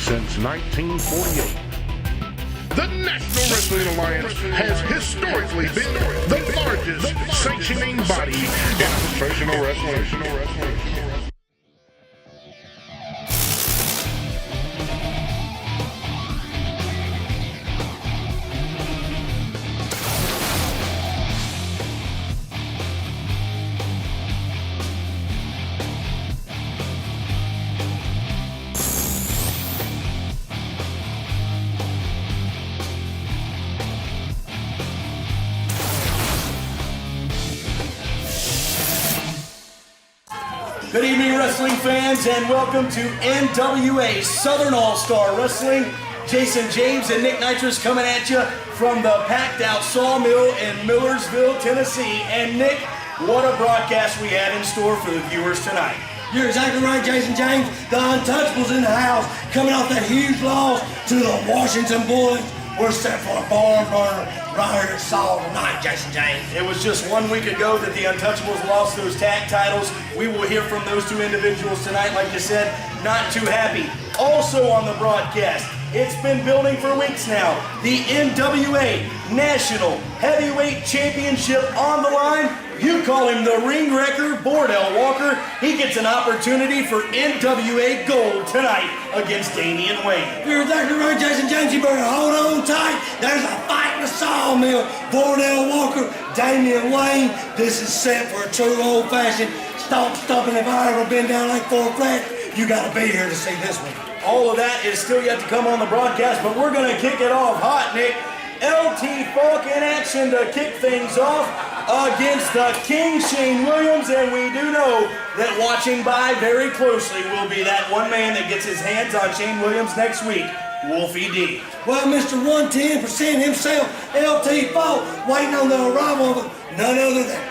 since 1948. The National Wrestling Alliance has historically been the largest sanctioning body in professional wrestling. Good evening, wrestling fans, and welcome to NWA Southern All-Star Wrestling. Jason James and Nick Nitrous coming at you from the packed-out Sawmill in Millersville, Tennessee. And Nick, what a broadcast we had in store for the viewers tonight. You're exactly right, Jason James. The Untouchables in the house, coming off that huge loss to the Washington Bullets. We're set for a barn burner right here at SAW tonight, Jason James. It was just 1 week ago that the Untouchables lost those tag titles. We will hear from those two individuals tonight, like you said, not too happy. Also on the broadcast, it's been building for weeks now. The NWA National Heavyweight Championship on the line. You call him the ring wrecker, Vordell Walker. He gets an opportunity for NWA gold tonight against Damien Wayne. You're exactly right, Jason James. You better hold on tight. There's a fight in the Sawmill. Vordell Walker, Damien Wayne. This is set for a true old-fashioned stumping. If I ever been down like Fort Flat, you got to be here to see this one. All of that is still yet to come on the broadcast, but we're going to kick it off hot, Nick. LT Falk in action to kick things off against the King Shane Williams, and we do know that watching by very closely will be that one man that gets his hands on Shane Williams next week, Wolfie D. Well, Mr. 110% himself, LT Falk, waiting on the arrival of none other than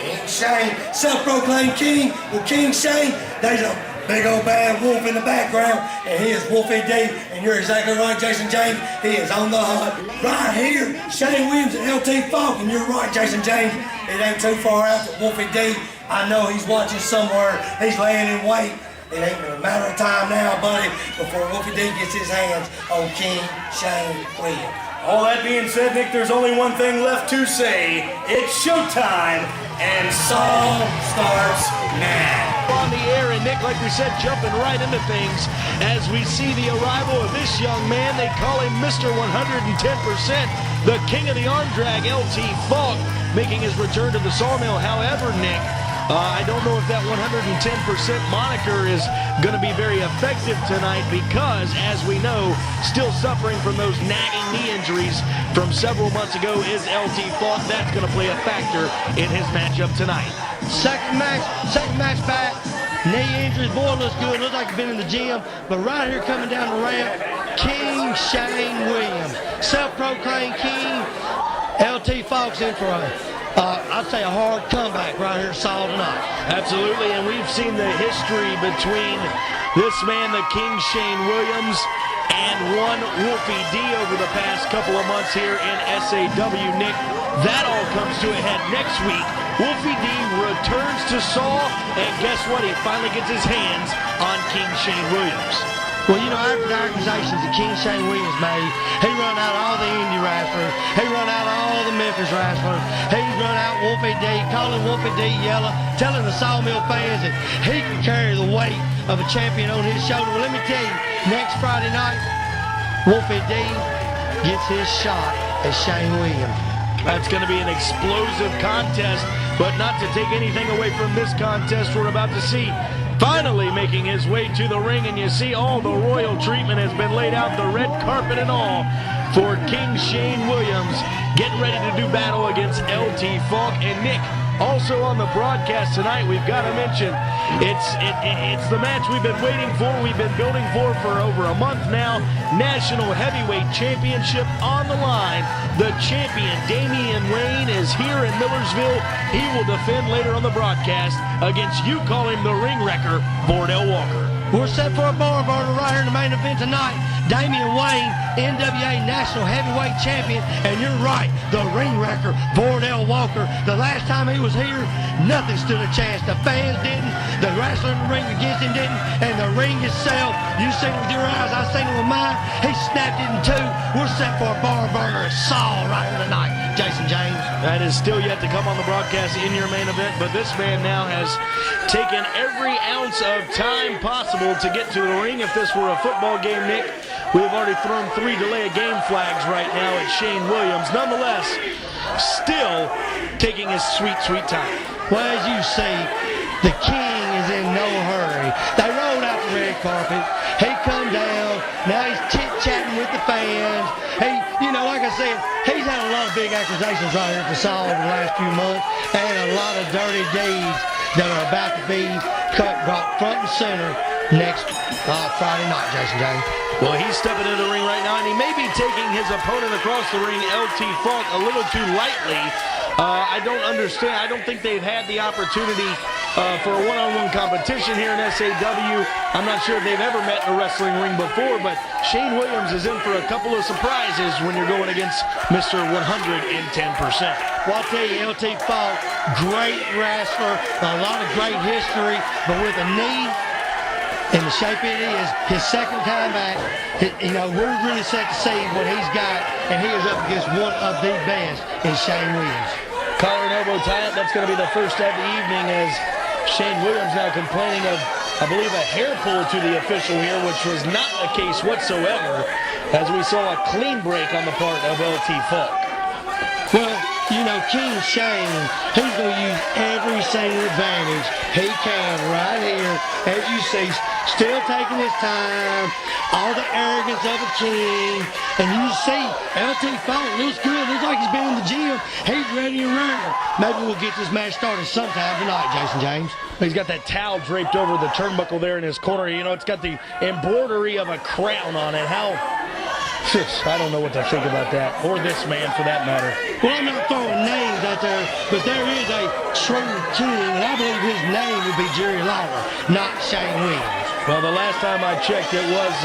King Shane, self-proclaimed king. Well, King Shane, there's a big old bad wolf in the background, and he is Wolfie D. And you're exactly right, Jason James. He is on the hunt. Right here, Shane Williams and LT Falk. And you're right, Jason James. It ain't too far out to Wolfie D. I know he's watching somewhere. He's laying in wait. It ain't a matter of time now, buddy, before Wolfie D gets his hands on King Shane Williams. All that being said, Nick, there's only one thing left to say. It's showtime, and SAW starts now. On the air, and Nick, like we said, jumping right into things as we see the arrival of this young man. They call him Mr. 110%, the king of the arm drag, LT Falk, making his return to the Sawmill. However, Nick, I don't know if that 110% moniker is going to be very effective tonight because, as we know, still suffering from those nagging knee injuries from several months ago is LT Falk. That's going to play a factor in his matchup tonight. Second match back. Knee injuries, boy, looks good. Looks like he's been in the gym. But right here coming down the ramp, King Shane Williams, self-proclaimed king. LT Falk's in for I'd say a hard comeback right here at SAW tonight. Absolutely, and we've seen the history between this man, the King Shane Williams, and one Wolfie D over the past couple of months here in SAW, Nick. That all comes to a head next week. Wolfie D returns to SAW, and guess what? He finally gets his hands on King Shane Williams. Well, you know, after the accusations that King Shane Williams made, he run out all the indie wrestlers. He run out all the Memphis wrestlers. He run out Wolfie D, calling Wolfie D yellow, telling the Sawmill fans that he can carry the weight of a champion on his shoulder. Well, let me tell you, next Friday night, Wolfie D gets his shot at Shane Williams. That's going to be an explosive contest, but not to take anything away from this contest we're about to see. Finally making his way to the ring, and you see all the royal treatment has been laid out, the red carpet and all, for King Shane Williams getting ready to do battle against LT Falk. And Nick, also on the broadcast tonight, we've got to mention it's the match we've been waiting for, we've been building for over a month now. National Heavyweight Championship on the line. The champion, Damien Wayne, is here in Millersville. He will defend later on the broadcast against, you call him the ring wrecker, Vordell Walker. We're set for a barn burner right here in the main event tonight. Damien Wayne, NWA National Heavyweight Champion, and you're right, the ring wrecker, Vordell Walker. The last time he was here, nothing stood a chance. The fans didn't, the wrestler in the ring against him didn't, and the ring itself, you've seen it with your eyes, I've seen it with mine. He snapped it in two. We're set for a barn burner SAW right here tonight. Jason James. That is still yet to come on the broadcast in your main event, but this man now has taken every ounce of time possible to get to the ring. If this were a football game, Nick, we've already thrown 3 delay of game flags right now at Shane Williams. Nonetheless, still taking his sweet, sweet time. Well, as you see, the king is in no hurry. They rolled out the red carpet. He come down. Now he's chit-chatting with the fans. Like I said, he's had a lot of big accusations right here for SAW over the last few months, and a lot of dirty deeds that are about to be brought front and center next Friday night, Jason James. Well, he's stepping into the ring right now, and he may be taking his opponent across the ring, LT Falk, a little too lightly. I don't understand. I don't think they've had the opportunity for a one-on-one competition here in SAW. I'm not sure if they've ever met in a wrestling ring before, but Shane Williams is in for a couple of surprises when you're going against Mr. 110%. Well, I'll tell you, LT Falk, great wrestler, a lot of great history, but with a knee in the shape it is, his second time back, we're really set to see what he's got, and he is up against one of the best in Shane Williams. Collar and elbow tie-up, that's going to be the first of the evening as Shane Williams now complaining of, I believe, a hair pull to the official here, which was not the case whatsoever, as we saw a clean break on the part of LT Falk. Well, King Shane, he's going to use every single advantage he can right here. As you see, still taking his time, all the arrogance of a king. And you see, LT Falk looks good. Looks like he's been in the gym. He's ready and ready. Maybe we'll get this match started sometime tonight, Jason James. He's got that towel draped over the turnbuckle there in his corner. It's got the embroidery of a crown on it. I don't know what to think about that, or this man for that matter. Well, I'm not throwing names out there, but there is a true king, and I believe his name would be Jerry Lawler, not Shane Williams. Well, the last time I checked, it was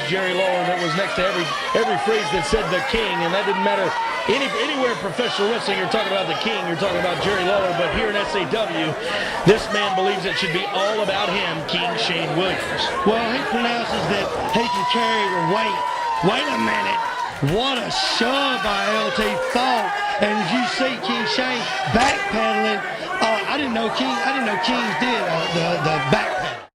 Jerry Lawler that was next to every phrase that said the king, and that didn't matter. Anywhere in professional wrestling, you're talking about the king, you're talking about Jerry Lawler, but here in SAW, this man believes it should be all about him, King Shane Williams. Well, he pronounces that he can carry the weight. Wait a minute. What a shove by LT Falk. And as you see King Shane backpedaling, I didn't know Kings did the backpedal.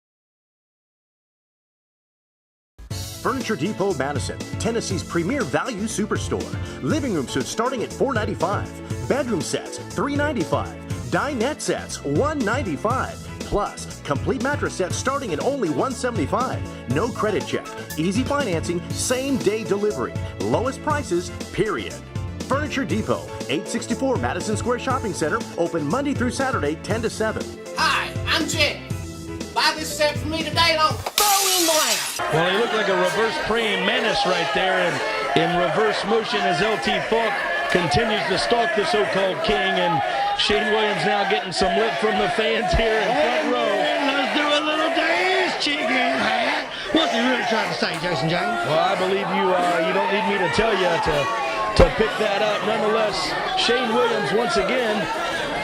Furniture Depot Madison, Tennessee's premier value superstore. Living room suites starting at $495. Bedroom sets $395. Dinette sets $195. Plus, complete mattress sets starting at only $175. No credit check, easy financing, same-day delivery. Lowest prices, period. Furniture Depot, 864 Madison Square Shopping Center, open Monday through Saturday, 10 to 7. Hi, I'm Jake. Buy this set for me today and I'll throw in the lamp. Well, he looked like a reverse praying menace right there, and in reverse motion as LT Falk continues to stalk the so-called king, and Shane Williams now getting some lip from the fans here in front row. Let's do a little dance, chicken hat. What's he really trying to say, Jason James? Well, I believe you don't need me to tell you to pick that up. Nonetheless, Shane Williams once again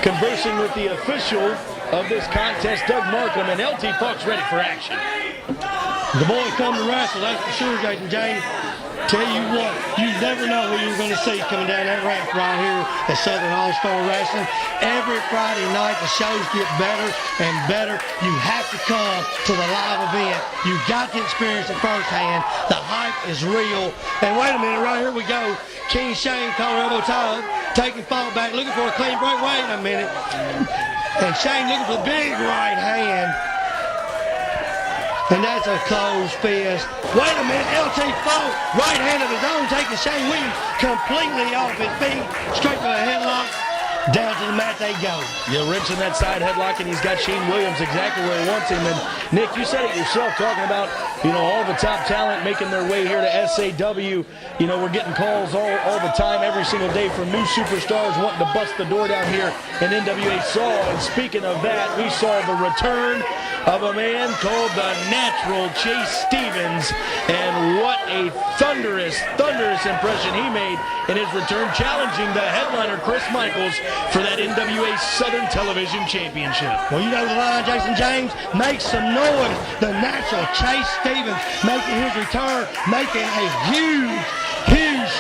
conversing with the official of this contest, Doug Markham, and LT Falk's ready for action. The boy come to wrestle, that's for sure, Jason James. Tell you what, you never know who you're going to see coming down that ramp right here at Southern All-Star Wrestling. Every Friday night, the shows get better and better. You have to come to the live event. You got to experience it firsthand. The hype is real. And wait a minute, right here we go. King Shane, collar elbow tie, taking Falk back, looking for a clean break. Wait a minute. And Shane looking for the big right hand. And that's a closed fist. Wait a minute, LT Falk, right hand of his own, taking Shane Williams completely off his feet, straight to a headlock. Down to the mat they go. You're wrenching that side headlock, and he's got Shane Williams exactly where he wants him. And Nick, you said it yourself, talking about all the top talent making their way here to SAW. We're getting calls all the time, every single day, from new superstars wanting to bust the door down here in NWA SAW. And speaking of that, we saw the return of a man called the Natural Chase Stevens, and what a thunderous impression he made in his return, challenging the headliner Chris Michaels for that NWA Southern Television Championship. Well, you know the line, Jason James. Make some noise. The Natural Chase Stevens making his return, making a huge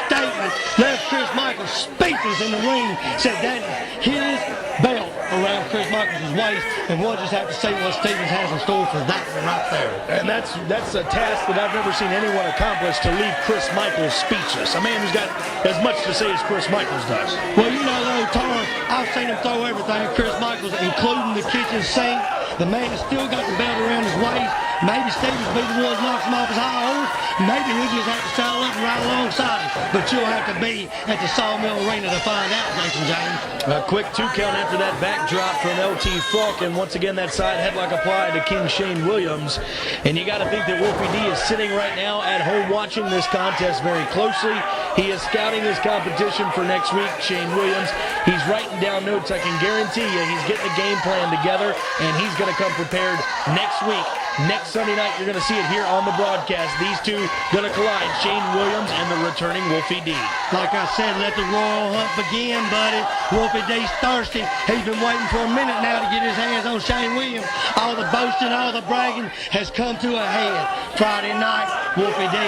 statement. Left Chris Michaels speechless in the ring. Said that his belt around Chris Michaels' waist, and we'll just have to see what Stevens has in store for that one right there. And that's a task that I've never seen anyone accomplish, to leave Chris Michaels speechless. A man who's got as much to say as Chris Michaels does. Well, you know, though, Torn, I've seen him throw everything at Chris Michaels, including the kitchen sink. The man has still got the belt around his waist. Maybe Stevens be the one that knocks him off his high horse. Maybe he'll just have to saddle up and ride alongside him. But you'll have to be at the Sawmill Arena to find out, Jason James. A quick 2 count after that backdrop from LT Falk, and once again that side headlock applied to King Shane Williams. And you got to think that Wolfie D is sitting right now at home watching this contest very closely. He is scouting his competition for next week, Shane Williams. He's writing down notes. I can guarantee you he's getting a game plan together, and he's going to come prepared next week. Next Sunday night, you're going to see it here on the broadcast. These two going to collide, Shane Williams and the returning Wolfie D. Like I said, let the royal hunt begin, buddy. Wolfie D's thirsty. He's been waiting for a minute now to get his hands on Shane Williams. All the boasting, all the bragging has come to a head. Friday night, Wolfie D,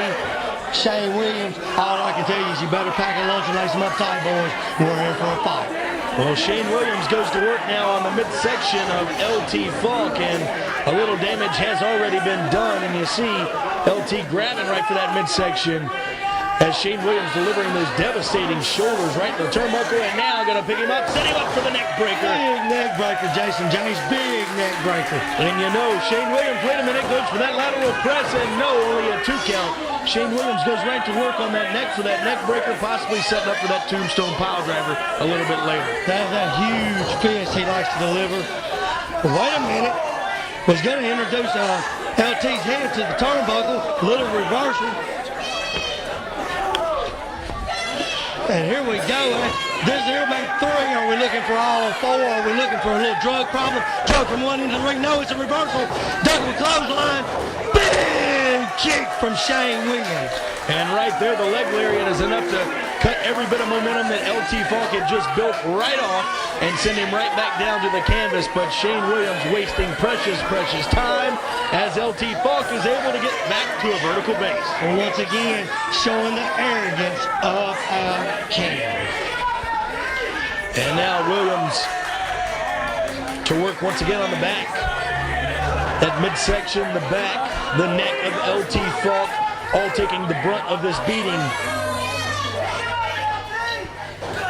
Shane Williams. All I can tell you is you better pack a lunch and lace them up tight, boys. We're here for a fight. Well, Shane Williams goes to work now on the midsection of LT Falk, and a little damage has already been done, and you see LT grabbing right for that midsection as Shane Williams delivering those devastating shoulders right in the turnbuckle, and now going to pick him up, set him up for the neck breaker. Big neck breaker, Jason James, big neck breaker. And you know, Shane Williams, wait a minute, goes for that lateral press, and no, only a 2 count. Shane Williams goes right to work on that neck for that neck breaker, possibly setting up for that tombstone pile driver a little bit later. That's a huge fist he likes to deliver. But wait a minute. Was going to introduce LT's head to the turnbuckle. Little reversal. And here we go. This here make 3. Are we looking for all 4? Are we looking for a little drug problem? Drug from one end of the ring. No, it's a reversal. Double clothesline. Big kick from Shane Williams. And right there, the leg lariat is enough to cut every bit of momentum that LT Falk had just built right off and send him right back down to the canvas. But Shane Williams wasting precious time as LT Falk is able to get back to a vertical base. And once again, showing the arrogance of our king. And now Williams to work once again on the back. That midsection, the back, the neck of LT Falk, all taking the brunt of this beating.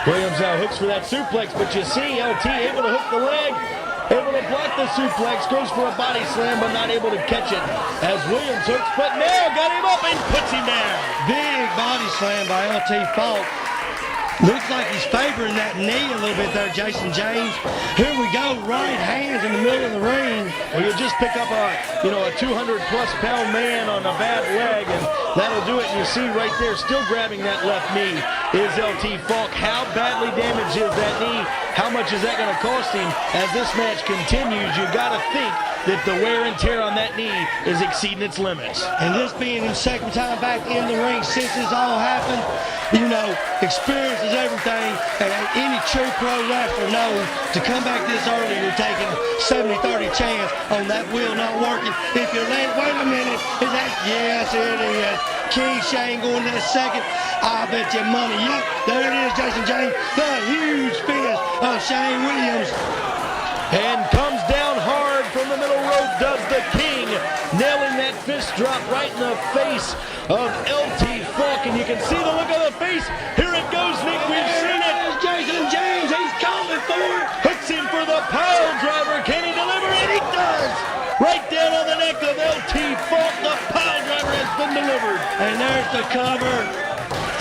Williams now hooks for that suplex, but you see LT able to hook the leg, able to block the suplex, goes for a body slam, but not able to catch it as Williams hooks, but now got him up and puts him down. Big body slam by LT Falk. Looks like he's favoring that knee a little bit there, Jason James. Here we go, right hands in the middle of the ring. Well, you just pick up a 200-plus pound man on a bad leg, and that'll do it. And you see right there, still grabbing that left knee, is LT Falk. How badly damaged is that knee? How much is that going to cost him? As this match continues, you got to think that the wear and tear on that knee is exceeding its limits. And this being his second time back in the ring since this all happened, you know, experience is everything, and any true pro wrestler knows to come back this early, you're taking a 70-30 chance on that wheel not working. If you're late, wait a minute, is that, yes it is. King Shane going to that second, I bet you money. Yep, there it is, Jason James, the huge fist of Shane Williams. And comes down hard from the middle rope, does the King, nailing that fist drop right in the face of LT Falk, and you can see the look of the face. Here it goes, Nick, we've seen it. Jason James, he's coming for it. Hooks him for the pile driver. Can he deliver it? He does. Right down on the neck of LT Falk, the pile driver has been delivered. And there's the cover.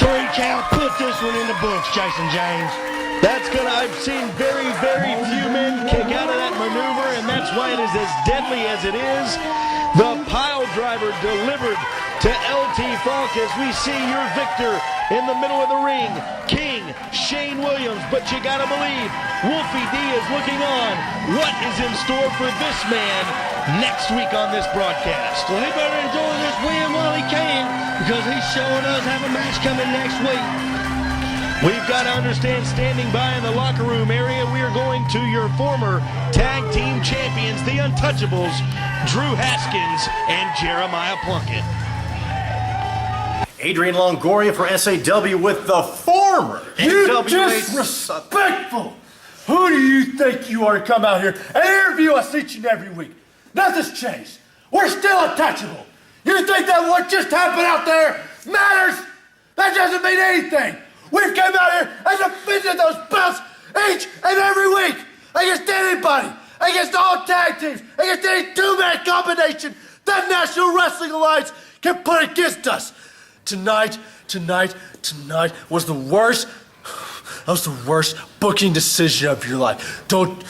3 count, put this one in the books, Jason James. That's gonna, I've seen very few men kick out of that maneuver, and that's why it is as deadly as it is. The pile driver delivered to LT Falk as we see your victor in the middle of the ring, King Shane Williams. But you gotta believe Wolfie D is looking on. What is in store for this man next week on this broadcast. Well, he better enjoy this win while he can, because he sure does have a match coming next week. We've got to understand, standing by in the locker room area, we are going to your former tag team champions, the Untouchables, Drew Haskins and Jeremiah Plunkett. Adrian Longoria for SAW with the former You NWA disrespectful! Who do you think you are to come out here and interview us each and every week? Nothing's changed. We're still untouchable. You think that what just happened out there matters? That doesn't mean anything. We've come out here and defended those belts each and every week against anybody, against all tag teams, against any two-man combination that National Wrestling Alliance can put against us. Tonight was the worst. That was the worst booking decision of your life. Don't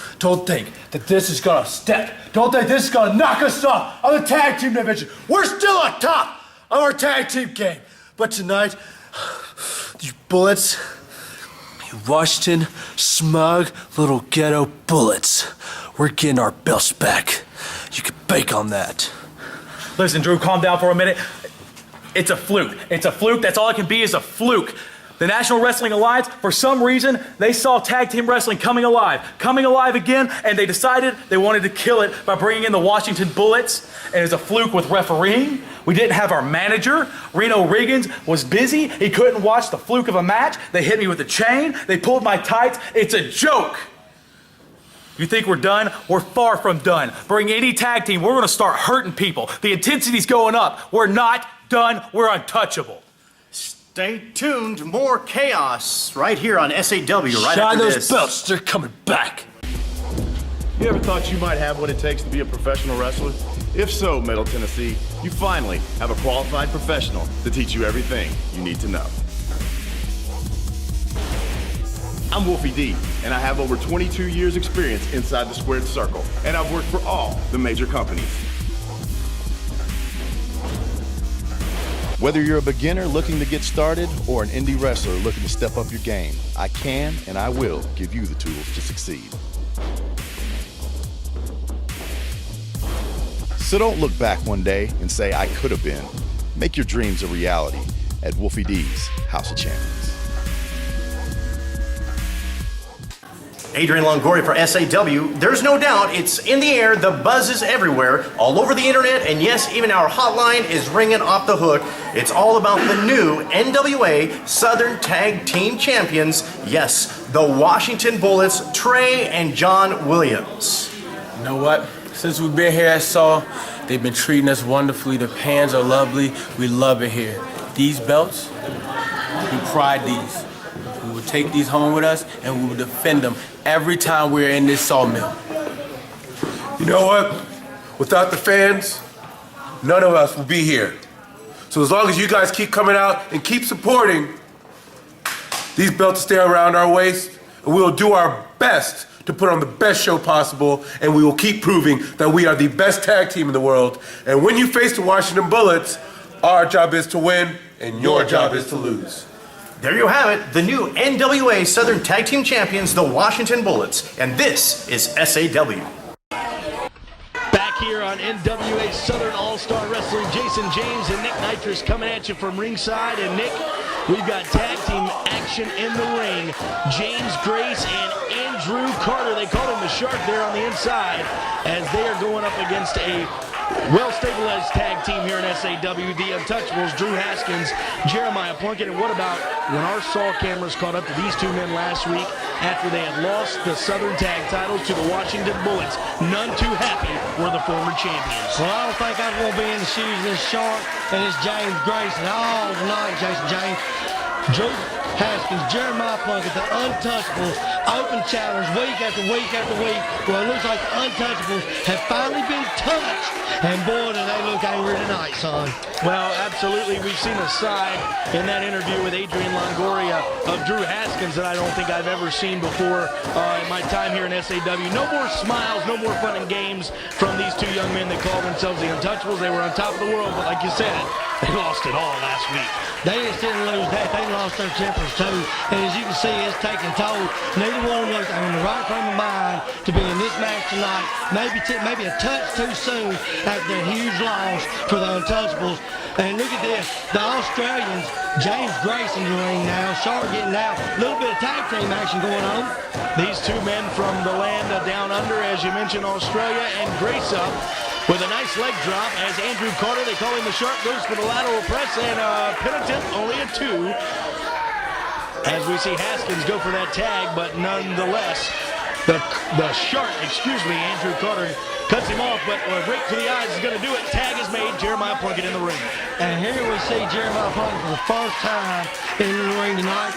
think that this is gonna step. Don't think this is gonna knock us off on the tag team division. We're still on top of our tag team game. But tonight, you bullets, you Washington smug little ghetto bullets, we're getting our belts back. You can bank on that. Listen, Drew, calm down for a minute. It's a fluke. It's a fluke. That's all it can be, is a fluke. The National Wrestling Alliance, for some reason, they saw tag team wrestling coming alive again, and they decided they wanted to kill it by bringing in the Washington Bullets. And it's a fluke with refereeing. We didn't have our manager. Reno Riggins was busy. He couldn't watch the fluke of a match. They hit me with a chain. They pulled my tights. It's a joke. You think we're done? We're far from done. Bring any tag team, we're gonna start hurting people. The intensity's going up. We're not done. We're untouchable. Stay tuned, more chaos right here on SAW right Shine after those this. belts, they're coming back. You ever thought you might have what it takes to be a professional wrestler? If so, Middle Tennessee, you finally have a qualified professional to teach you everything you need to know. I'm Wolfie D, and I have over 22 years experience inside the squared circle, and I've worked for all the major companies. Whether you're a beginner looking to get started or an indie wrestler looking to step up your game, I can and I will give you the tools to succeed. So don't look back one day and say, I could have been. Make your dreams a reality at Wolfie D's House of Champions. Adrian Longoria for SAW. There's no doubt it's in the air, the buzz is everywhere, all over the internet, and yes, even our hotline is ringing off the hook. It's all about the new NWA Southern Tag Team Champions. Yes, the Washington Bullets, Trey and John Williams. You know what? Since we've been here at SAW, they've been treating us wonderfully. The pans are lovely. We love it here. These belts, we pride these. We will take these home with us and we will defend them every time we're in this sawmill. You know what? Without the fans, none of us will be here. So as long as you guys keep coming out and keep supporting, these belts stay around our waist, and we will do our best to put on the best show possible, and we will keep proving that we are the best tag team in the world. And when you face the Washington Bullets, our job is to win, and your job is to lose. There you have it, the new NWA Southern Tag Team Champions, the Washington Bullets, and this is SAW. Back here on NWA Southern All-Star Wrestling, Jason James and Nick Nitrous coming at you from ringside. And Nick, we've got tag team action in the ring. James Grace and Andrew Carter, they call him the Shark there on the inside, as they are going up against a well-stabilized tag team here in SAW, the Untouchables, Drew Haskins, Jeremiah Plunkett. And what about when our SAW cameras caught up to these two men last week after they had lost the Southern Tag titles to the Washington Bullets? None too happy were the former champions. Well, I don't think I'd want to be in the shoes of this Shark and this James Grayson all night, Jason James. Drew Haskins, Jeremiah Plunkett, the Untouchables, open challenge week after week after week. Well, it looks like the Untouchables have finally been touched. And boy, do they look angry tonight, son. Well, absolutely. We've seen a side in that interview with Adrian Longoria of Drew Haskins that I don't think I've ever seen before in my time here in SAW. No more smiles, no more fun and games from these two young men that call themselves the Untouchables. They were on top of the world, but like you said, they lost it all last week. They just didn't lose that. They lost their tempers too. And as you can see, it's taking toll. Neither one of them was in the right frame of mind to be in this match tonight. Maybe a touch too soon after that huge loss for the Untouchables. And look at this. The Australians, James Grace in the ring now. Sharp getting out. A little bit of tag team action going on. These two men from the land down under, as you mentioned, Australia, and Grace up with a nice leg drop as Andrew Carter, they call him the Shark, goes for the lateral press, and pin attempt, only a 2. As we see Haskins go for that tag, but nonetheless, the Shark, Andrew Carter cuts him off, but right to the eyes is going to do it. Tag is made, Jeremiah Plunkett in the ring. And here we see Jeremiah Plunkett for the first time in the ring tonight.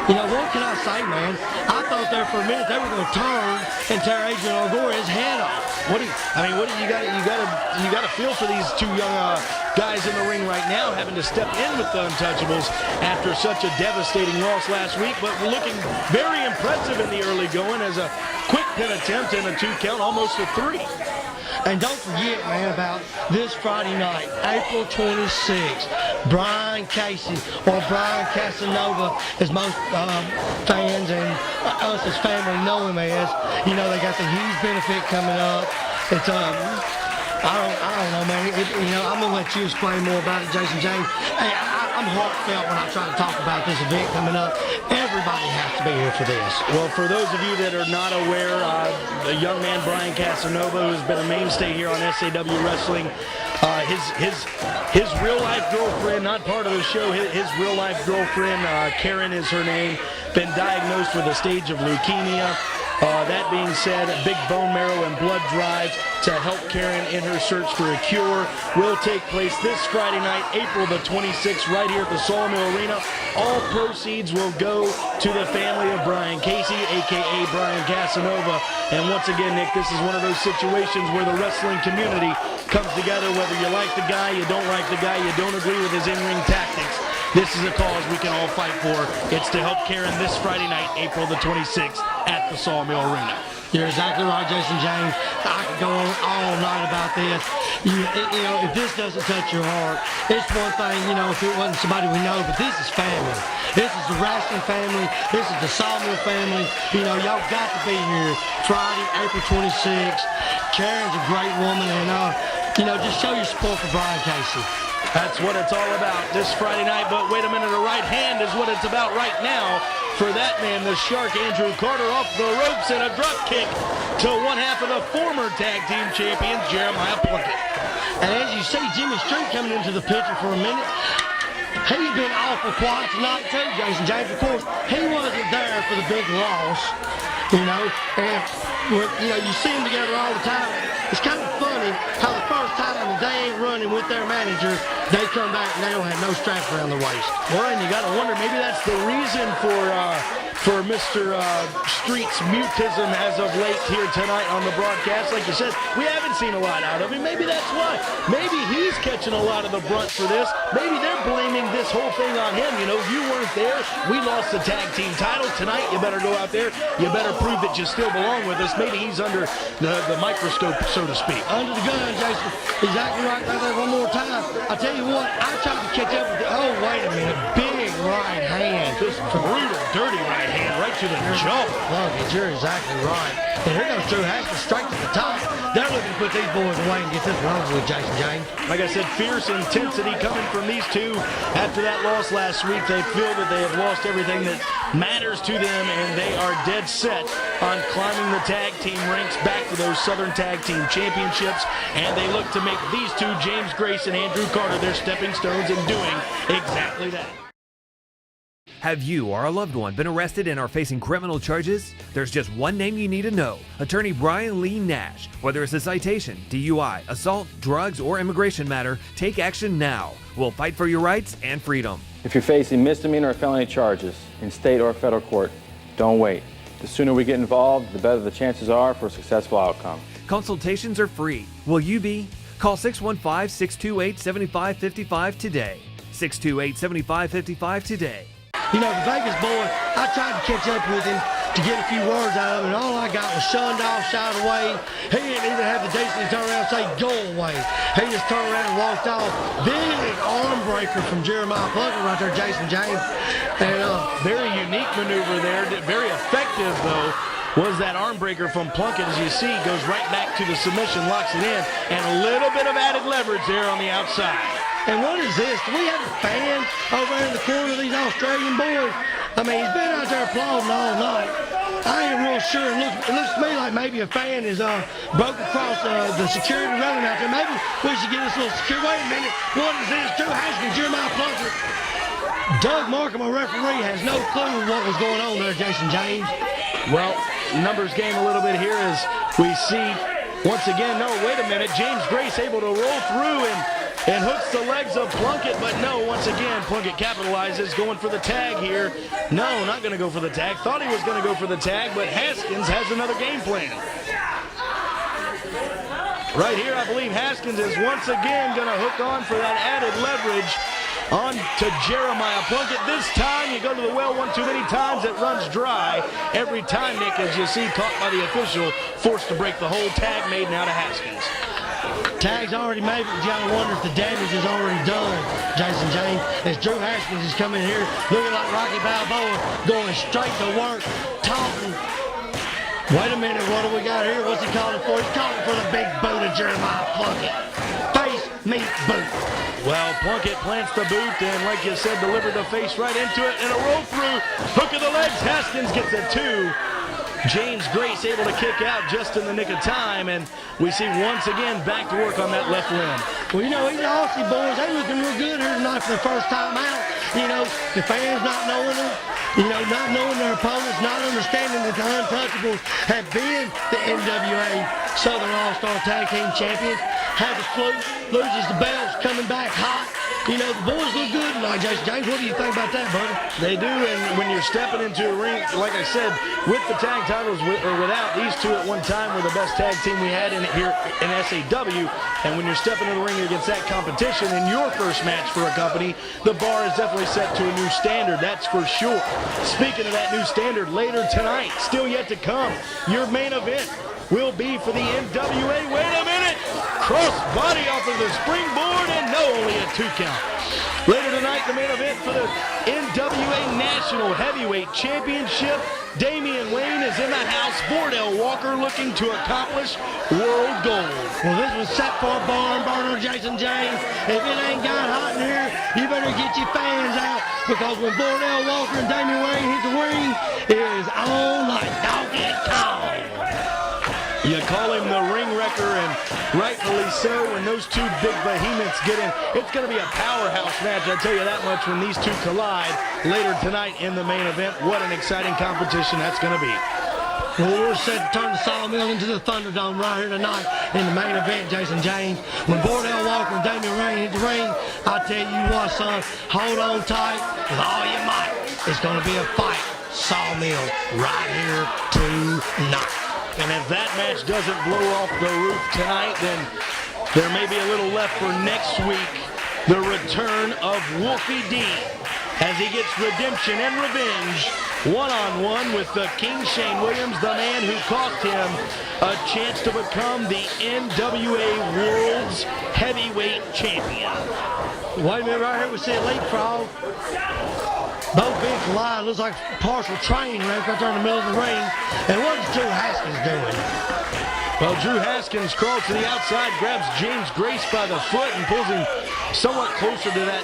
You know, what can I say, man? I thought there for a minute they were going to turn and tear Adrian Longoria's head off. What do you got to feel for these two young guys in the ring right now, having to step in with the Untouchables after such a devastating loss last week, but looking very impressive in the early going as a quick pin attempt and a 2 count, almost a 3. And don't forget, man, about this Friday night, April 26th, Brian Casey, or Brian Casanova, as most fans and us as family know him as. You know, they got the huge benefit coming up. It's I don't know, man. I'm gonna let you explain more about it, Jason James. Hey, I'm heartfelt when I try to talk about this event coming up. Everybody has to be here for this. Well, for those of you that are not aware, the young man Brian Casanova, who's been a mainstay here on SAW Wrestling, his real life girlfriend, not part of the show, his real life girlfriend, Karen is her name, been diagnosed with a stage of leukemia. That being said, a big bone marrow and blood drive to help Karen in her search for a cure will take place this Friday night, April the 26th, right here at the Sawmill Arena. All proceeds will go to the family of Brian Casey, a.k.a. Brian Casanova. And once again, Nick, this is one of those situations where the wrestling community comes together, whether you like the guy, you don't like the guy, you don't agree with his in-ring tactics. This is a cause we can all fight for. It's to help Karen this Friday night, April the 26th, at the Sawmill Arena. You're exactly right, Jason James. I could go on all night about this. If this doesn't touch your heart, it's one thing, if it wasn't somebody we know, but this is family. This is the wrestling family. This is the Sawmill family. Y'all got to be here Friday, April 26th. Karen's a great woman, and, just show your support for Brian Casey. That's what it's all about this Friday night, but wait a minute, a right hand is what it's about right now for that man, the Shark, Andrew Carter, off the ropes and a drop kick to one half of the former tag team champions, Jeremiah Plunkett. And as you see, Jimmy Street coming into the picture for a minute. He's been awful quiet tonight too, Jason James. Of course, he wasn't there for the big loss, and you see them together all the time. It's kind of funny how the first time they ain't running with their manager, they come back and they don't have no strap around the waist. Well, and you got to wonder, maybe that's the reason for Mr. Street's mutism as of late here tonight on the broadcast. Like you said, we haven't seen a lot out of him. Maybe that's why. Maybe he's catching a lot of the brunt for this. Maybe they're blaming this whole thing on him. You weren't there. We lost the tag team title. Tonight, you better go out there. You better prove that you still belong with us. Maybe he's under the microscope, so to speak. Under the gun, Jason. Exactly right there. One more time. I tell you what, I tried to catch up with oh, wait a minute. Big right hand. Just brutal, dirty right hand right to the jaw. Look, you're exactly right. And here goes Drew Haskins straight to the top. They're looking to put these boys away and get this one over with, Jason James. Like I said, fierce intensity coming from these two. After that loss last week, they feel that they have lost everything that matters to them, and they are dead set on climbing the tag team ranks back to those Southern Tag Team Championships, and they look to make these two, James Grace and Andrew Carter, their stepping stones in doing exactly that. Have you or a loved one been arrested and are facing criminal charges? There's just one name you need to know. Attorney Brian Lee Nash. Whether it's a citation, DUI, assault, drugs, or immigration matter, take action now. We'll fight for your rights and freedom. If you're facing misdemeanor or felony charges in state or federal court, don't wait. The sooner we get involved, the better the chances are for a successful outcome. Consultations are free. Will you be? Call 615-628-7555 today. 628-7555 today. You know, the Vegas boy, I tried to catch up with him to get a few words out of him, and all I got was shunned off, shied away. He didn't even have the decency to turn around and say, go away. He just turned around and walked off. Big arm breaker from Jeremiah Plunkett right there, Jason James. And very unique maneuver there, very effective though. Was that arm breaker from Plunkett, as you see, goes right back to the submission, locks it in, and a little bit of added leverage there on the outside. And what is this? Do we have a fan over in the corner of these Australian boys? I mean, he's been out there applauding all night. I ain't real sure. It looks to me like maybe a fan is broke across the security running out there. Maybe we should get this little security. Wait a minute. What is this? Drew Haskins, Jeremiah Plunkett. Doug Markham, our referee, has no clue what was going on there, Jason James. Well, numbers game a little bit here as we see once again, no, wait a minute, James Grace able to roll through and hooks the legs of Plunkett, but no, once again, Plunkett capitalizes, going for the tag here. No, not going to go for the tag. Thought he was going to go for the tag, but Haskins has another game plan. Right here, I believe Haskins is once again going to hook on for that added leverage on to Jeremiah Plunkett. This time, you go to the well one too many times, it runs dry. Every time, Nick, as you see, caught by the official, forced to break the whole tag made now to Haskins. Tag's already made, but you gotta wonder if the damage is already done, Jason James. As Drew Haskins is coming here, looking like Rocky Balboa, going straight to work, taunting. Wait a minute, what do we got here? What's he calling for? He's calling for the big boot of Jeremiah Plunkett. Face, meet, boot. Well, Plunkett plants the boot and, like you said, delivered the face right into it. And a roll through, hook of the legs. Haskins gets a 2. James Grace able to kick out just in the nick of time, and we see once again back to work on that left limb. Well, you know, these Aussie boys, they looking real good here tonight for the first time out. You know, the fans not knowing them, you know, not knowing their opponents, not understanding that the Untouchables have been the NWA Southern All-Star Tag Team Champions. Had the fluke, loses the belts, coming back hot. You know, the boys look good tonight, Jason James. What do you think about that, buddy? They do, and when you're stepping into a ring, like I said, with the tag titles or without, these two at one time were the best tag team we had here in SAW. And when you're stepping in the ring against that competition in your first match for a company, the bar is definitely set to a new standard, that's for sure. Speaking of that new standard, later tonight, still yet to come, your main event will be for the NWA. Wait a minute! Cross body off of the springboard, and no, only a 2 count. Later tonight, the main event for the NWA National Heavyweight Championship. Damien Wayne is in the house. Vordell Walker looking to accomplish world gold. Well, this was set for a barn burner, Jason James. If it ain't got hot in here, you better get your fans out, because when Vordell Walker and Damien Wayne hit the ring, it is on like Donkey Kong. You call him the ring wrecker, and rightfully so. When those two big behemoths get in, it's going to be a powerhouse match, I tell you that much, when these two collide later tonight in the main event. What an exciting competition that's going to be. Well, we're set to turn the Sawmill into the Thunderdome right here tonight in the main event, Jason James. When Vordell Walker and Damien Wayne hit the ring, I tell you what, son, hold on tight with all your might. It's going to be a fight. Sawmill right here tonight. And if that match doesn't blow off the roof tonight, then there may be a little left for next week. The return of Wolfie D as he gets redemption and revenge one-on-one with the King Shane Williams, the man who cost him a chance to become the NWA World's Heavyweight Champion. Wait a minute, right here we see a leapfrog. Both men collide. Looks like a partial train wreck right there in the middle of the ring. And what is Drew Haskins doing? Well, Drew Haskins crawls to the outside, grabs James Grace by the foot and pulls him somewhat closer to that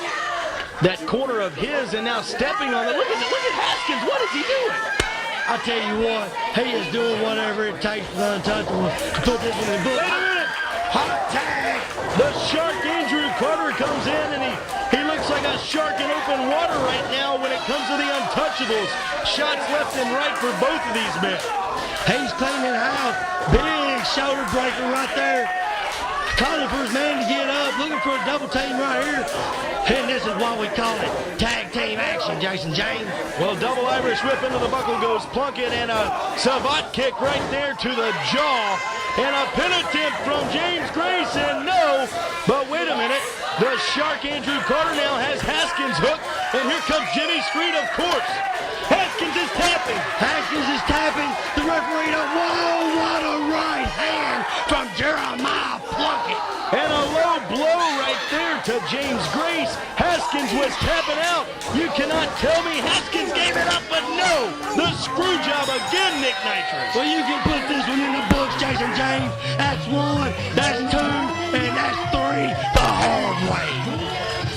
corner of his, and now stepping on it. Look at Haskins. What is he doing? I tell you what, he is doing whatever it takes for the Untouchables to put this in the book. Wait a minute. Hot tag. The shark Andrew Carter comes in, and he looks like a shark in open water right now when it comes to the Untouchables. Shots left and right for both of these men. He's cleaning house. Big shoulder breaker right there. Calling for his man to get up. Looking for a double team right here. And this is what we call it tag team action, Jason James. Well, double Irish whip into the buckle goes Plunkett, and a savate kick right there to the jaw and a pin attempt from James Grace, and no, but wait a minute. The Shark Andrew Carter now has Haskins hooked, and here comes Jimmy Street, of course. Haskins is tapping. Haskins is tapping. The referee, whoa, what a right hand from Jeremiah Plunkett. And a low blow right there to James Grace. Haskins was tapping out. You cannot tell me Haskins gave it up, but no. The screw job again, Nick Nitrous. Well, you can put this one in the books, Jason James. That's 1, that's 2, and that's 3 the hard way.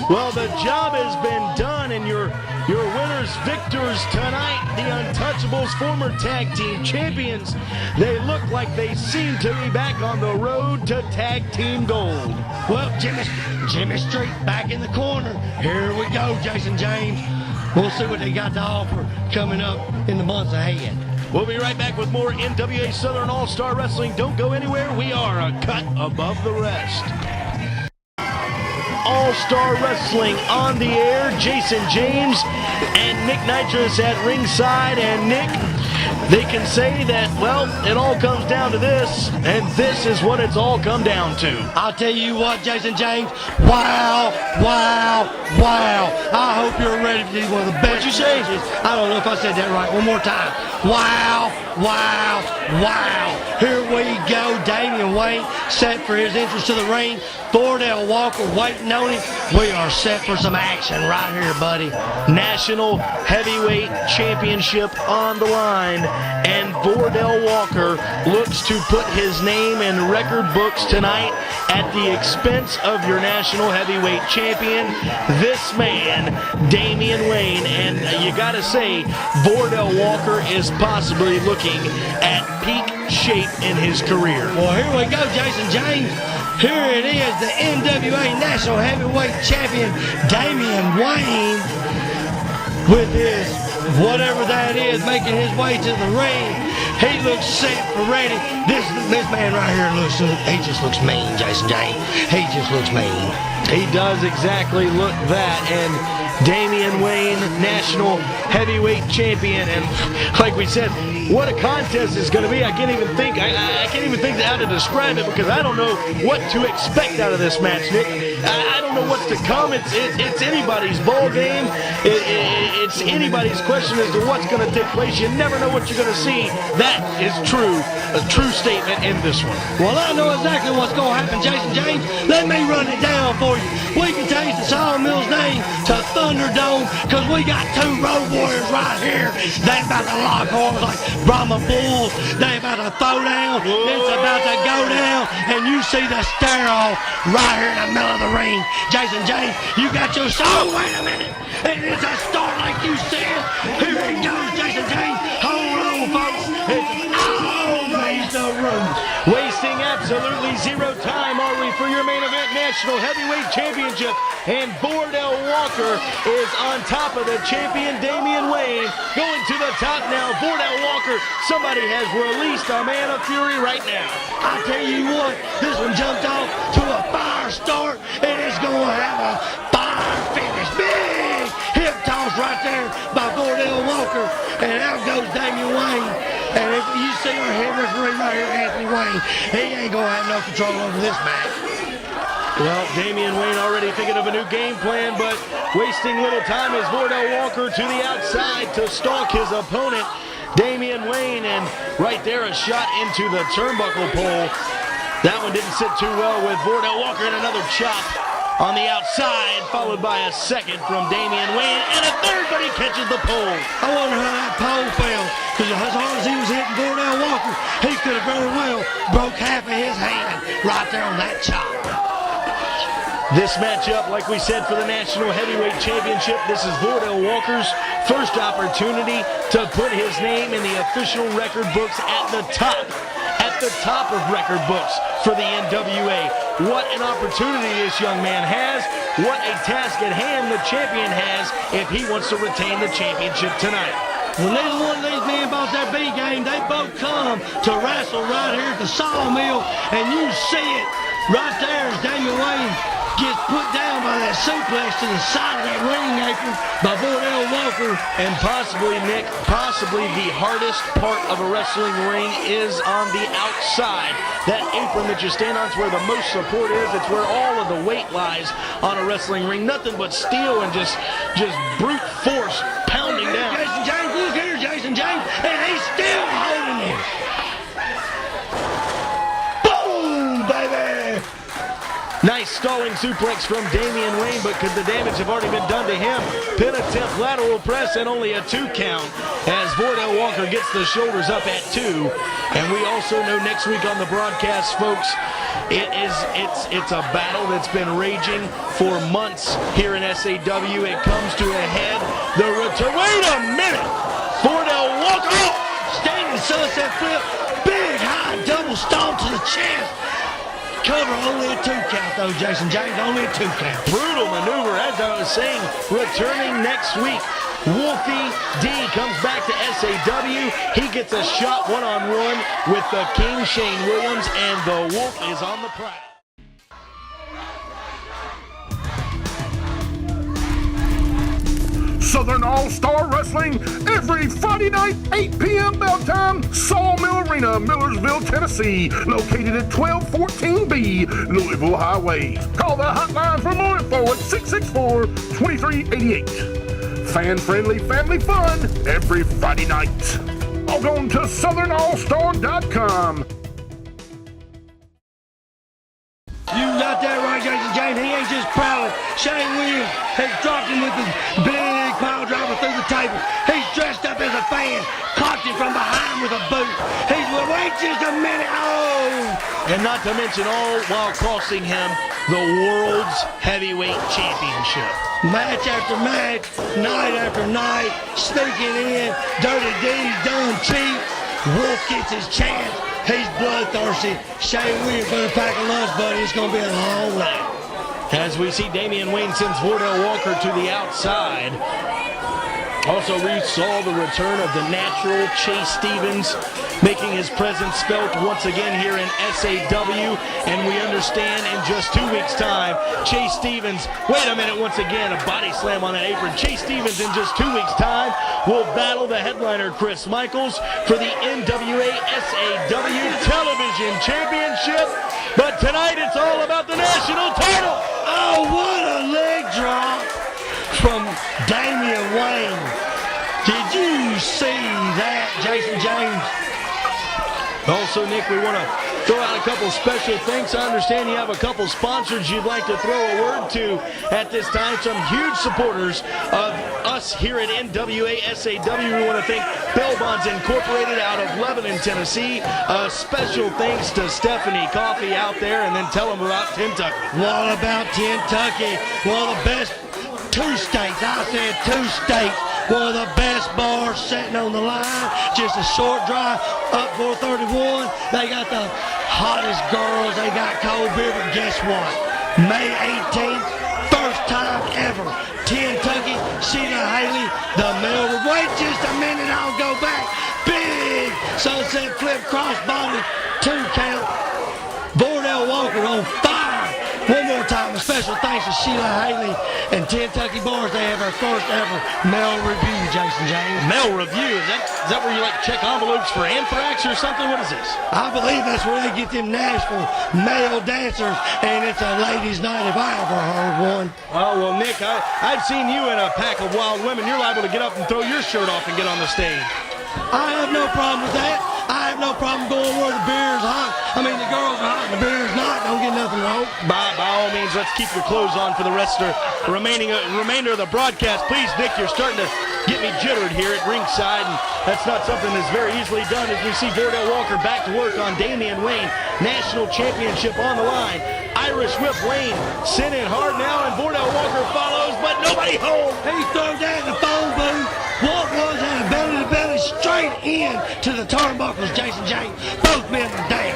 Well, the job has been done, and your winners, victors tonight, the Untouchables, former tag team champions. They look like they seem to be back on the road to tag team gold. Well, Jimmy Street back in the corner. Here we go, Jason James. We'll see what they got to offer coming up in the months ahead. We'll be right back with more NWA Southern All-Star Wrestling. Don't go anywhere. We are a cut above the rest. All-Star Wrestling on the air. Jason James and Nick Nitrous at ringside. And Nick, they can say that, well, it all comes down to this, and this is what it's all come down to. I'll tell you what, Jason James, wow, wow, wow. I hope you're ready to be one of the best. What'd you say? I don't know if I said that right. One more time. Wow, wow, wow. Here we go. Damien Wayne set for his entrance to the ring. Vordell Walker waiting on him. We are set for some action right here, buddy. National Heavyweight Championship on the line, and Vordell Walker looks to put his name in record books tonight at the expense of your National Heavyweight Champion, this man, Damien Wayne. And you gotta say, Vordell Walker is possibly looking at peak shape in his career. Well, here we go, Jason James. Here it is, the NWA National Heavyweight Champion, Damien Wayne, with his whatever that is, making his way to the ring. He looks set for ready. This man right here he just looks mean, Jason James. He just looks mean. He does exactly look that, and Damien Wayne, National Heavyweight Champion, and like we said, what a contest is going to be. I can't even think how to describe it, because I don't know what to expect out of this match, Nick. I don't know what's to come. It's anybody's ball game. It's anybody's question as to what's going to take place. You never know what you're going to see. That is true, a true statement in this one. Well, I know exactly what's going to happen, Jason James. Let me run it down for you. We can change the Sawmill's name to Thunderdome, because we got 2 road warriors right here. They about to lock horns like Brahma bulls. They about to throw down. Whoa. It's about to go down, and you see the stare-off right here in the middle of the ring. Jason James, you got your song. Wait a minute. It is a start like you said. Here it goes, Jason James. Hold on, folks. It's all raised the room. Wasting absolutely zero time, are we, for your main event National Heavyweight Championship. And Vordell Walker is on top of the champion, Damien Wayne. Going to the top now, Vordell Walker. Somebody has released a man of fury right now. I tell you what, this one jumped off to a fire start, and it's going to have a fire finish. Big hip toss right there by Vordell Walker, and out goes Damien Wayne. And if you see our head referee right here, Anthony Wayne, he ain't going to have no control over this match. Well, Damien Wayne already thinking of a new game plan, but wasting little time as Vordell Walker to the outside to stalk his opponent, Damien Wayne, and right there a shot into the turnbuckle pole. That one didn't sit too well with Vordell Walker, and another chop on the outside, followed by a second from Damien Wayne, and a third, but he catches the pole. I wonder how that pole fell, because as hard as he was hitting Vordell Walker, he could have very well broke half of his hand right there on that chop. This matchup, like we said, for the National Heavyweight Championship, this is Vordell Walker's first opportunity to put his name in the official record books at the top of record books for the NWA. What an opportunity this young man has. What a task at hand the champion has if he wants to retain the championship tonight. Well, neither one of these men bought their B game. They both come to wrestle right here at the Sawmill, and you see it right there as Damien Wayne gets put down by that suplex to the side of that ring apron by Vordell Walker. And possibly, Nick, the hardest part of a wrestling ring is on the outside. That apron that you stand on is where the most support is. It's where all of the weight lies on a wrestling ring. Nothing but steel and just brute force pounding down. Jason James, look here, Jason James, and he's still holding him. Boom, baby! Nice stalling suplex from Damien Wayne, but could the damage have already been done to him? Pin attempt, lateral press, and only a 2 count as Vordell Walker gets the shoulders up at 2. And we also know next week on the broadcast, folks, it's a battle that's been raging for months here in SAW. It comes to a head. The return. Wait a minute! Vordell Walker. Oh! Standing sunset flip. Big high double stomp to the chest. Cover only a 2 count though, Jason James, only a 2 count. Brutal maneuver, as I was saying, returning next week. Wolfie D comes back to SAW. He gets a shot one-on-one with the King, Shane Williams, and the Wolf is on the prowl. Southern All-Star Wrestling every Friday night, 8 p.m. bell time, Sawmill Arena, Millersville, Tennessee, located at 1214B Louisville Highway. Call the hotline for more info at 664-2388. Fan-friendly family fun every Friday night. Log on to southernallstar.com. You got that right, Jason James. He ain't just prowling. Shane Williams has dropped him with his big pile driver through the table. He's dressed up as a fan. Caught him from behind with a boot. He's, wait just a minute. Oh! And not to mention all while costing him the world's heavyweight championship. Match after match, night after night, sneaking in. Dirty D's done cheap. Wolf gets his chance. He's bloodthirsty. Shane Williams better pack a lunch, buddy. It's going to be a long night. As we see Damien Wayne sends Vordell Walker to the outside. Also, we saw the return of the natural Chase Stevens making his presence felt once again here in SAW. And we understand in just 2 weeks' time, Chase Stevens, wait a minute, once again, a body slam on an apron. Chase Stevens in just 2 weeks' time will battle the headliner, Chris Michaels, for the NWA SAW Television Championship. But tonight, it's all about the national title. Oh, what a leg drop from Damien Wayne. Did you see that, Jason James? Also, Nick, we want to throw out a couple special thanks. I understand you have a couple sponsors you'd like to throw a word to at this time. Some huge supporters of us here at NWA SAW. We want to thank Bell Bonds Incorporated out of Lebanon, Tennessee. Special thanks to Stephanie Coffee out there, and then tell them about Kentucky. What about Kentucky? One of the best, 2 states. I said 2 states. One of the best bars sitting on the line. Just a short drive up 431. They got the hottest girls. They got cold beer, but guess what? May 18th, first time ever. Kentucky, Sheila Haley, the male. Wait just a minute, I'll go back. Big sunset flip crossbody, 2 count. Vordell Walker on fire. One more time, a special thanks to Sheila Haley and Kentucky Bars. They have our first ever mail review, Jason James. Mail review? Is that where you like check envelopes for anthrax or something? What is this? I believe that's where they get them Nashville male dancers, and it's a ladies' night if I ever heard one. Oh, well, Nick, I've seen you in a pack of wild women. You're liable to get up and throw your shirt off and get on the stage. I have no problem with that. I have no problem going where the beer is hot. I mean, the girls are hot and the beer is not. Don't get nothing wrong. By all means, let's keep your clothes on for the remainder of the broadcast. Please, Nick, you're starting to get me jittered here at ringside, and that's not something that's very easily done as we see Vordell Walker back to work on Damien Wayne. National championship on the line. Irish Whip Wayne sent in hard now, and Vordell Walker follows, but nobody home. He threw that in the phone booth. What was that? A belly-to-belly straight in to the turnbuckles, Jason James. Both men are down.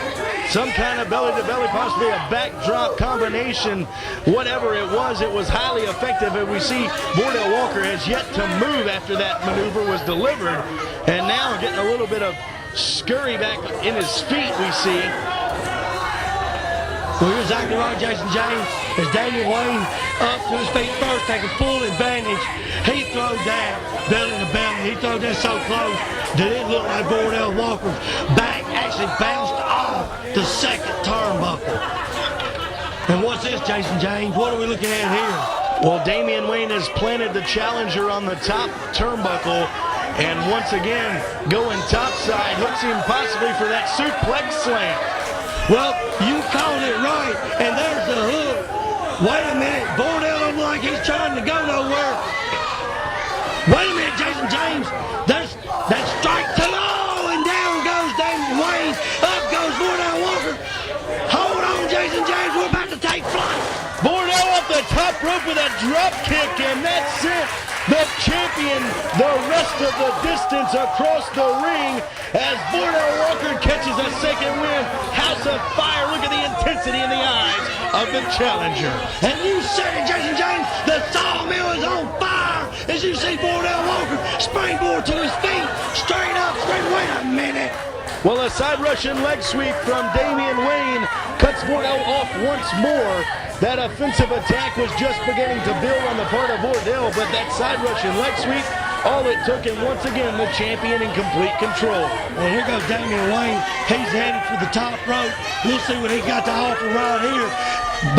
Some kind of belly-to-belly, possibly a backdrop combination. Whatever it was highly effective. And we see Vordell Walker has yet to move after that maneuver was delivered. And now getting a little bit of scurry back in his feet, we see. Well, you're exactly right, Jason James. As Damien Wayne up to his feet first, taking full advantage. He throws down, belly to belly. He throws that so close that it looked like Vordell Walker's back actually bounced off the second turnbuckle. And what's this, Jason James? What are we looking at here? Well, Damien Wayne has planted the challenger on the top turnbuckle, and once again, going topside, hooks him possibly for that suplex slam. Well, you called it right, and there's the hook. Wait a minute, Vordell looks like he's trying to go nowhere. Wait a minute, Jason James. There's that strike to low, and down goes Damien Wayne. Up goes Vordell Walker. Hold on, Jason James, we're about to take flight. Vordell off the top rope with a drop kick, and that's it. The champion the rest of the distance across the ring as Vordell Walker catches a second win. House of Fire, look at the intensity in the eyes of the challenger. And you said it, Jason James, the sawmill is on fire as you see Vordell Walker springboard to his feet, straight up, straight, wait a minute. Well, a side Russian leg sweep from Damien Wayne cuts Vordell off once more. That offensive attack was just beginning to build on the part of Vordell, but that side Russian leg sweep, all it took, and once again, the champion in complete control. Well, here goes Damien Wayne. He's headed for the top rope. We'll see what he got to offer right here.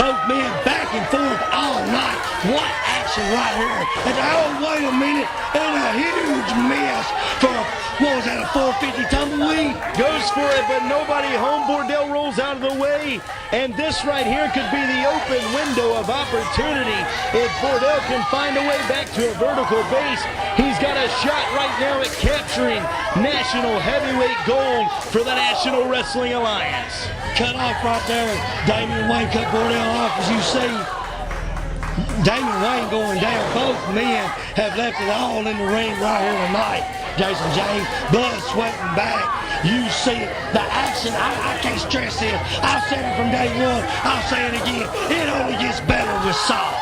Both men back and forth all night. What action right here. And oh, wait a minute. And a huge miss for, what was that, a 450 tumbleweed? Goes for it, but nobody home. Vordell rolls out of the way. And this right here could be the open window of opportunity. If Vordell can find a way back to a vertical base, he's got a shot right now at capturing national heavyweight gold for the National Wrestling Alliance. Cut off right there. Damien Wayne cut Vordell off, as you see. Damien Wayne going down. Both men have left it all in the ring right here tonight. Jason James, blood sweating back. You see it. The action, I can't stress it. I've said it from day one. I'll say it again. It only gets better with Saul.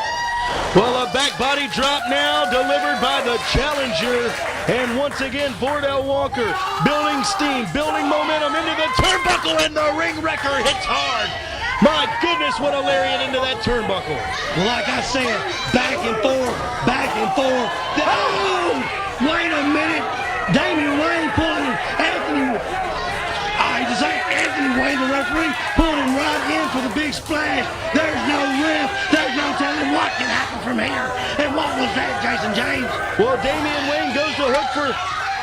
Well, a back body drop now delivered by the challenger. And once again, Vordell Walker building steam, building momentum into the turnbuckle, and the ring wrecker hits hard. My goodness, what a lariat into that turnbuckle. Well, like I said, back and forth, back and forth. Oh, wait a minute. Damien Wayne pulling Anthony Wayne, the referee, pulling him right in for the big splash. There's no ref. There's no telling what can happen from here. And what was that, Jason James? Well, Damien Wayne goes to hook for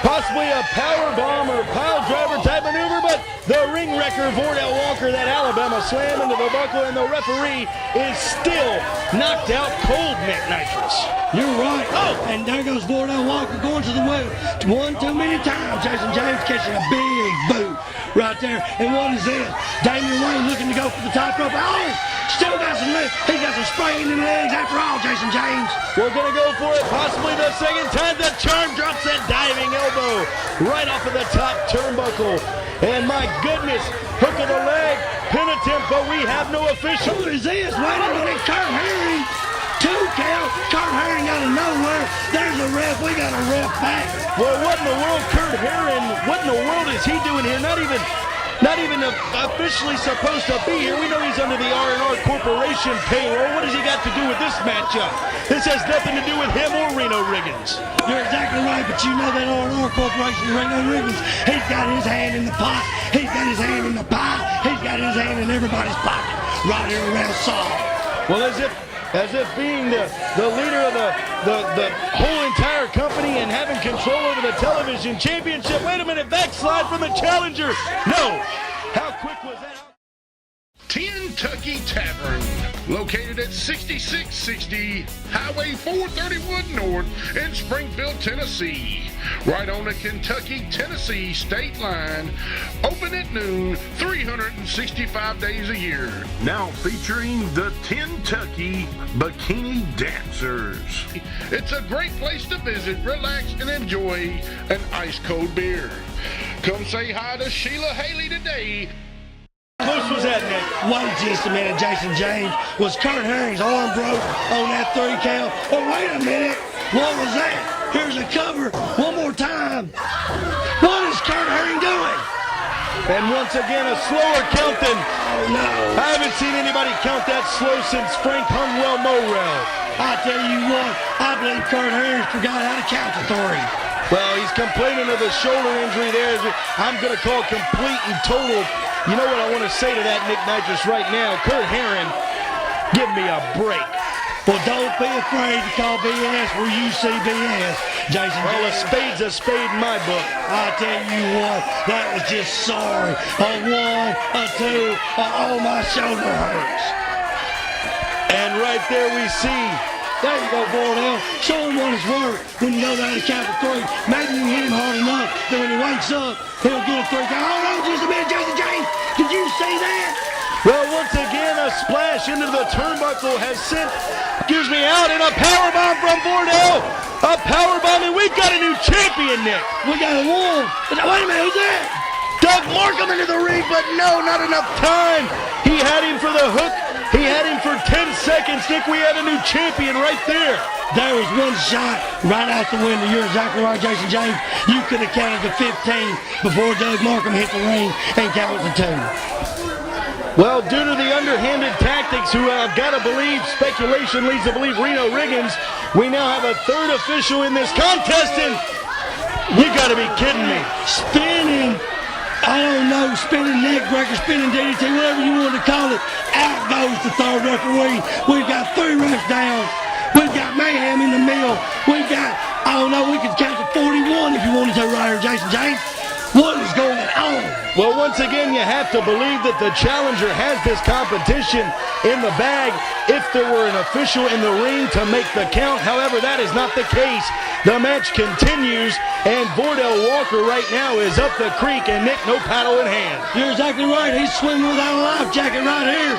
possibly a power bomb or pile driver type maneuver, but the ring wrecker, Vordell Walker, that Alabama slam into the buckle, and the referee is still knocked out cold, Nick Nitrous. You're right. Oh, and there goes Vordell Walker going to the well. One too many times. Jason James catching a big boot right there. And what is this? Damien Wayne looking to go for the top rope. Oh, still got some legs. He's got some spray in the legs after all, Jason James. We're going to go for it possibly the second time. The charm drops that diving elbow right off of the top turnbuckle. And my goodness, hook of the leg, pin attempt, but we have no official. Who is this? Wait a minute, Kurt Herring. 2 count. Kurt Herring out of nowhere. There's a ref. We got a ref back. Well, what in the world, Kurt Herring? What in the world is he doing here? Not even officially supposed to be here. We know he's under the R&R Corporation payroll. What has he got to do with this matchup? This has nothing to do with him or Reno Riggins. You're exactly right, but you know that R&R Corporation, Reno Riggins, he's got his hand in the pot. He's got his hand in the pie. He's got his hand in everybody's pocket right here around Saul. Well, as if being the leader of the whole entire company and having control over the television championship. Wait a minute, backslide from the challenger. No. How quick was that? Kentucky Tavern, located at 6660 Highway 431 North in Springfield, Tennessee, right on the Kentucky-Tennessee state line, open at noon, 365 days a year. Now featuring the Kentucky Bikini Dancers. It's a great place to visit, relax, and enjoy an ice-cold beer. Come say hi to Sheila Haley today. How close was that, Nick? Wait just a minute, Jason James. Was Kurt Herring's arm broke on that 3 count? Oh, wait a minute. What was that? Here's a cover. One more time. What is Kurt Herring doing? And once again, a slower count than... Oh, no. I haven't seen anybody count that slow since Frank Hunwell Morrell. I tell you what, I believe Kurt Harris forgot how to count to 3. Well, he's complaining of the shoulder injury there. I'm going to call complete and total. You know what I want to say to that, Nick Nitrous, right now? Kurt Herron, give me a break. Well, don't be afraid to call BS where you see BS, Jason. Well, a spade's a spade in my book. I tell you what, that was just sorry. A 1, a 2, oh, my shoulder hurts. And right there we see. There you go, Vordell. Show him what it's worth when you know that to count to 3. Maybe you hit him hard enough that when he wakes up, he'll get a 3 count. Hold on just a minute, Jason James. Did you see that? Well, once again, a splash into the turnbuckle has sent, out, and a powerbomb from Vordell. A powerbomb, and we've got a new champion, Nick. We got a wall. Wait a minute, who's that? Doug Markham into the ring, but no, not enough time. He had him for the hook. He had him for 10 seconds. Nick, we had a new champion right there. There was one shot right out the window. You're exactly right, Jason James. You could have counted to 15 before Doug Markham hit the ring and counted to 2. Well, due to the underhanded tactics, who I've got to believe, speculation leads to believe Reno Riggins, we now have a third official in this contest, and you got to be kidding me. Spinning, I don't know, spinning neck breaker, spinning DDT, whatever you want to call it. Out goes the third referee. We've got 3 refs down. We've got mayhem in the middle. We've got, I don't know, we could count to 41 if you wanted to right here, Jason James. What is going on? Well, once again, you have to believe that the challenger has this competition in the bag if there were an official in the ring to make the count. However, that is not the case. The match continues, and Vordell Walker right now is up the creek, and Nick, no paddle in hand. You're exactly right. He's swimming without a life jacket right here.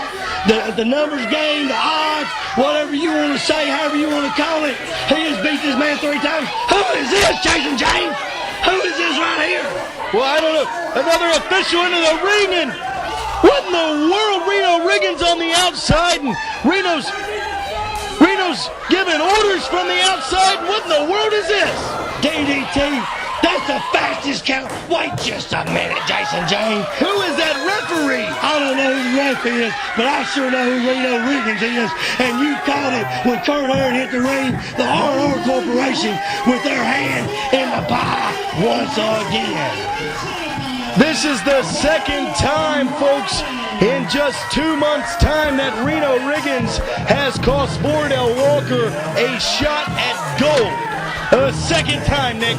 The numbers game, the odds, whatever you want to say, however you want to call it. He has beat this man 3 times. Who is this, Jason James? Who is this right here? Well, I don't know. Another official into the ring, and what in the world? Reno Riggins on the outside, and Reno's giving orders from the outside. What in the world is this? DDT. That's the fastest count. Wait just a minute, Jason James. Who is that referee? I don't know who the ref is, but I sure know who Reno Riggins is. And you caught it when Kurt Herron hit the ring, the RR Corporation with their hand in the pie once again. This is the second time, folks, in just 2 months' time that Reno Riggins has cost Vordell Walker a shot at gold. A second time, Nick.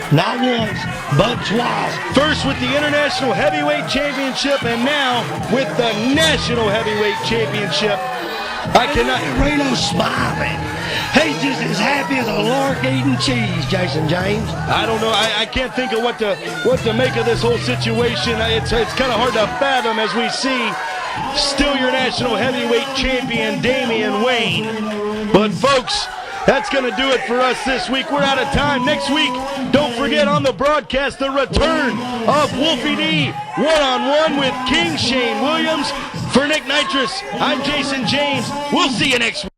Not once, but twice. First with the International Heavyweight Championship, and now with the National Heavyweight Championship. I cannot. Reno's smiling. He's just as happy as a lark eating cheese, Jason James. I don't know. I can't think of what to make of this whole situation. It's kind of hard to fathom as we see still your National Heavyweight Champion, Damien Wayne. But folks, that's going to do it for us this week. We're out of time. Next week, don't forget on the broadcast the return of Wolfie D one-on-one with King Shane Williams. For Nick Nitrous, I'm Jason James. We'll see you next week.